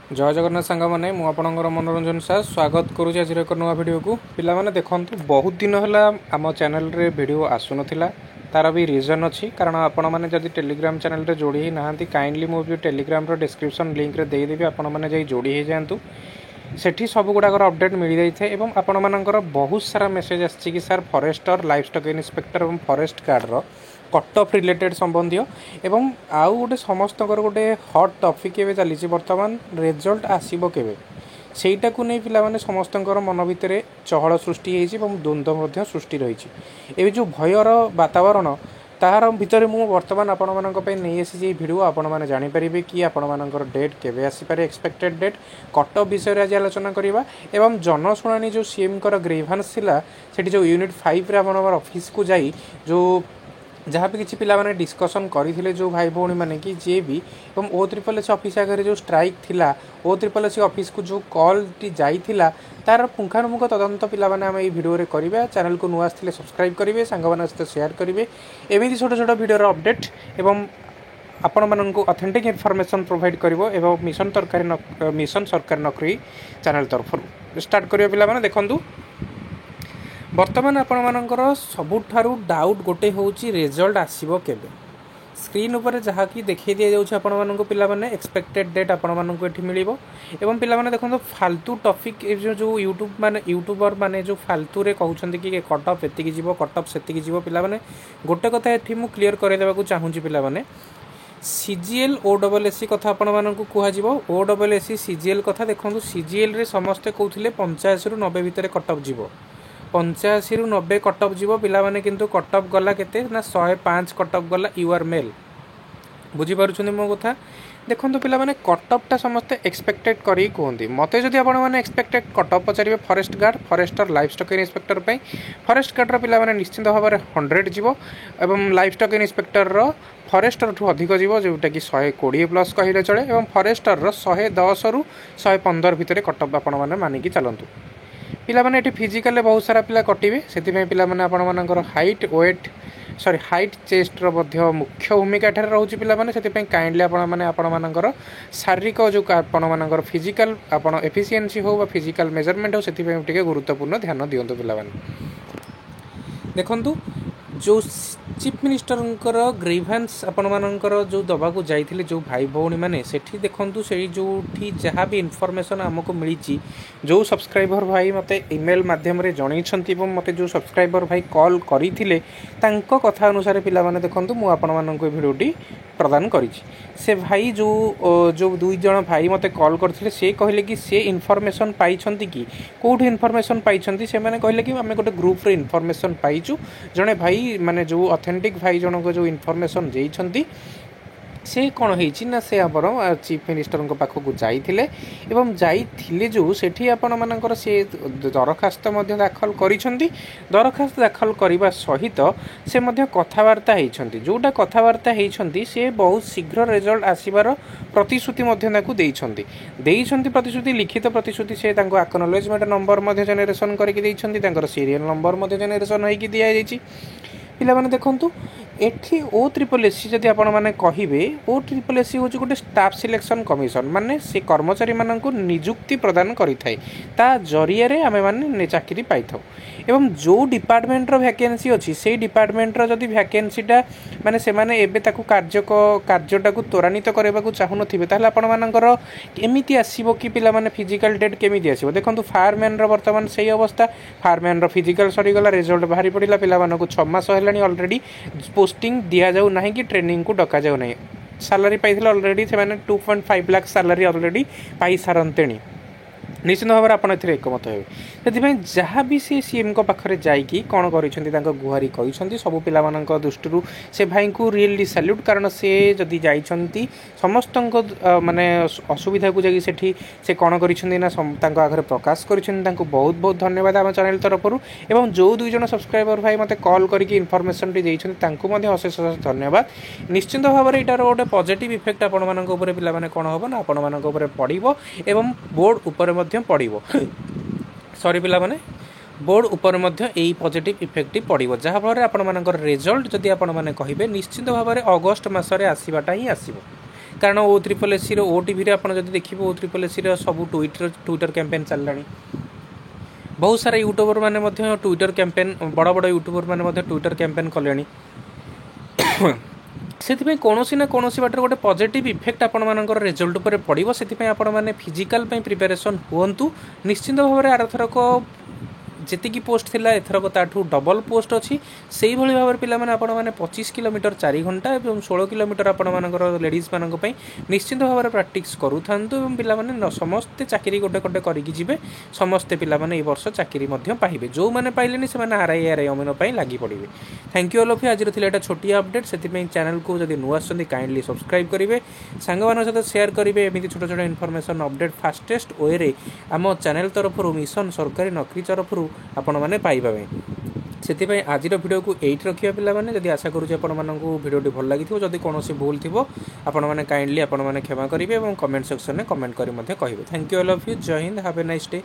जय जगन्नाथ सांग मैंने मुझे मनोरंजन सार स्वागत करुँच आज एक नुआ भिड को पाने देखु बहुत दिन है आम चैनल रे वीडियो आसुन तार भी रिजन अच्छी कारण आपण मैंने जब टेलीग्राम चैनल रे जोड़ी ना काइंडली मुझे टेलीग्राम डिस्क्रिप्शन लिंक रे देदेवी आपण मैंने जोड़ी हो जातु सेठी सब गुड़ाकर अपडेट मिल जाए और आपण मानकर बहुत सारा मेसेज आसी कि sir forester livestock inspector और forest guard cut off related संबंधी एवं आउ गोटे समस्त गोटे हॉट टॉपिक एवं चली बर्तमान रिजल्ट आसब केवे सेटा को नहीं पिला समस्त मन भितर चहल सृष्टि द्वंद्व सृष्टि रही है जो भयर वातावरण तार भितर मु वर्तमान आपण नहीं आसी भिडियो आपण मैंने जानीपर कि आपण मानकर डेट केवे आसीपारे एक्सपेक्टेड डेट कट ऑफ विषय आज आलोचना करवा एवं जनशुणाणी जो सीएम ग्रीवांस थिला सेठी जो यूनिट 5 रे आपण ऑफिस को जाई जो जहाँ भी किसी पिला माने डिस्कसन करते जो भाई भौणी मैंने कि जी भी ओ ट्रिपल एस ऑफिस आगे जो स्ट्राइक थिला ओ ट्रिपल एस ऑफिस को जो कॉल टी जाइथिला तार पुंखानुपुंख तदंत पिला माने आम भिडियो रे करिवे चैनल को नुआ आसथिले सब्सक्राइब करिवे सांग माने सहित शेयर करिवे एमिति छोट छोट भिडियो रो अपडेट एवं आपण माननको ऑथेंटिक इन्फॉर्मेशन प्रोवाइड करिवो एवं मिशन सरकार नौकरी चैनल तरफ स्टार्ट करिवे पिला माने देखंतु बर्तमान आपण मानकर सबुठारु डाउट गोटे होची रिजल्ट आसीबो केबे स्क्रीन ऊपर जहाँ कि देखै दिया जाउछ आपण माननको पिला माने एक्सपेक्टेड डेट आपण माननको एठी मिलिबो एवं पिला माने देखंतो फालतू टॉपिक जो यूट्यूबर माने जो फालतू रे कहउछन्ती कि कट ऑफ एतिकी जीवो कट ऑफ सेतिकी जीवो पिला माने गोटे कथा एठी मु क्लियर करे देबा को चाहूची पिला माने सीजीएल ओडब्ल्यूएससी कथा आपण माननको कुहा जीवो ओडब्ल्यूएससी सीजीएल कथा देखंतु सीजीएल रे समस्त कहउथिले 85 रु 90 भितर कट ऑफ जीवो 85 रु 90 कट ऑफ जीवो पिला माने किंतु कट ऑफ गला केते ना 105 कट ऑफ गला यू आर मेल बुझी पारुछन मो कथा देखंतु पिला माने कट ऑफ टा समस्त एक्सपेक्टेड करी कहंती मते जदी आपण माने एक्सपेक्टेड कट ऑफ पचारिबे forest guard forester livestock inspector पई फॉरेस्ट गार्ड रो पिला माने निश्चित भाव में 100 जीवो एवं लाइफ स्टॉक इंस्पेक्टर रो फॉरेस्टर ठू अधिक जीवो जोटा कि 120 प्लस कहिले चले एवं फॉरेस्टर रो 110 रु 115 भितर कट ऑफ आपण माने मानिकी चलंतु पिला माने एटी फिजिकल बहुत सारा पिला कटिवे सेति में पिला माने आपण मानकर हाइट वेट हाइट चेस्ट रो मध्य मुख्य भूमिका एठार रहउची पिला माने सेति में काइंडली आपण माने आपण मानकर शारीरिक जो आपण मानकर फिजिकल आपण एफिशिएंसी हो बा फिजिकल मेजरमेंट हो सेति में टिके गुरुत्वपूर्ण ध्यान दियंतु पिला माने देखंतु जो चीफ मिनिस्टर ग्रीवांस आपण मानकर जो दबा को जाइथिले जो भाई भौणी माने सेठी देखंतु सेही जो जहाँ भी इनफॉरमेशन हमको मिली जो सब्सक्राइबर भाई मते ईमेल माध्यम रे जणैछंती एवं मते जो सब्सक्राइबर भाई कॉल करिथिले तांको कथा अनुसार पिला माने देखंतु मु आपण माननको भिडियोटी प्रदान करिछि से भाई जो दुई जण भाई मते कॉल करथिले से कहले कि से इनफॉरमेशन पाइछंती कि कोठी इनफॉरमेशन पाइछंती से माने कहले कि हमें गोटे ग्रुप रे इनफॉरमेशन पाइछु जणे भाई माने जो ऑथेंटिक भाई जनक जो इनफॉरमेशन देइछंती से कौन होना से आपण चीफ मिनिस्टर पाखक जाइथिले एवं जाइथिले जो सेठी आपण मानकर से दरखास्त मध्य दाखल करिसंती दरखास्त दाखल करबा सहित से मध्य कथावार्ता हेइछंती जोटा कथावार्ता हेइछंती से बहुत शीघ्र रिजल्ट आसीबार प्रतिश्रुति मध्य ताकू देइछंती प्रतिश्रुति लिखित प्रतिश्रुति से तांको एक्नॉलेजमेंट नंबर मध्य जनरेशन करके देइछंती तांकर सीरियल नंबर मध्य जनरेशन होइकी दिया जाइछि पिला माने देखंतु एठी ओ ट्रिपल एससी जदि आपण माने कहिबे ओ ट्रिपल एससी होची गोटे स्टाफ सिलेक्शन कमिशन माने से कर्मचारी माननको नियुक्ति प्रदान करि थाए ता जरिया रे आमे माने चाकरी पाइथौ एवं जो डिपार्टमेंट रो वैकेंसी अछि से डिपार्टमेंट रो जदि वैकेंसीटा माने से माने एबे ताकू कार्यटा को त्वरान्वित करबा को चाहू नथिबे ताहले आपण मानकर एमिति आसीबो कि पिला माने फिजिकल डेट केमिति आसीबो देखंतु फायरमैन रो वर्तमान सही अवस्था फायरमैन रो फिजिकल सरी गला रिजल्ट बाहरी पडिला पिला मानको 6 मास हेलानी ऑलरेडी पोस्टिंग दिया जाऊ नहीं कि ट्रेनिंग को डका जाऊ नहीं सैलरी पाइथिले ऑलरेडी से माने 2.5 लाख सैलरी ऑलरेडी पाई सारंतेणी निश्चित भाव में आप एकमत हे से जहाँ भी सी सीएम को पाखे जाकि कौन कर गुहारी कहते सब पिला दृष्टि से भाई को रियली सैल्यूट कारण से जदि जाइछंती समस्त माने असुविधा को जाकि सेठी से कौन कर आगे प्रकाश कर बहुत बहुत धन्यवाद आम चैनल तरफ एवं जो दुई जन सब्सक्राइबर भाई मते कॉल करके इनफॉरमेशन देते अशेष अशेष धन्यवाद निश्चित भाव में यार गोटे पॉजिटिव इफेक्ट आपरे पिला कौन हम ना आपण पड़ो एवं बोर्ड उपर पड़ो सॉरी पिला माने बोर्ड उपर यही पॉजिटिव इफेक्ट पड़ो जहाँफल आपण रिजल्ट जदि आपण मैंने कहे निश्चित भाव में अगस्ट मसरे आसवाटा ही आसो कारण O SSS OTV आप देखिए O SSS सब ट्विटर कैंपेन चललानी बहुत सारा यूट्यूबर मैंने ट्विटर कैंपेन बड़ बड़ यूट्यूबर मैंने ट्विटर कैंपेन कले से कौन ना कौन बाटर गोटे पॉजिटिव इफेक्ट आपर रिजल्ट पर पड़ो से फिजिकल प्रिपेरेसन हूँ निश्चिंत भाव में आरथरक जी पोस्ट थिला एथरक ताठू डबल पोस्ट अच्छी से भाव में पिला मैंने 25 किलोमीटर 4 घंटा और 16 किलोमीटर आपर लेडीज मानी निश्चिंत भाव में प्राक्ट करूँ पिला समस्ते चाकरी गोटे गोटे करेंगे समस्ते पिला वर्ष चाकरी पाइबे जो मैंने पाइले से RI अमीन लगी पड़े। Thank you all of you. आज रहा छोटिया अपडेट से चैनल को जब नुआ काइंडली सब्सक्राइब करेंगे सांग सहित शेयर करेंगे एमती छोट छोट इनफॉरमेशन अपडेट फास्टेस्ट वे आम चैनल तरफ मिशन सरकारी नौकरी तरफ आपण मैंने पाइबा से आज वीडियो को एट रखा पिला जब आशा करूँ भिडियो भल लगी जब कौन भूल थी आपण मैंने काइंडली आपण मैंने क्षमा करेंगे और कमेंट सेक्शन में कमेंट कर कहे। Thank you all of you. जय Hind. Have a nice day.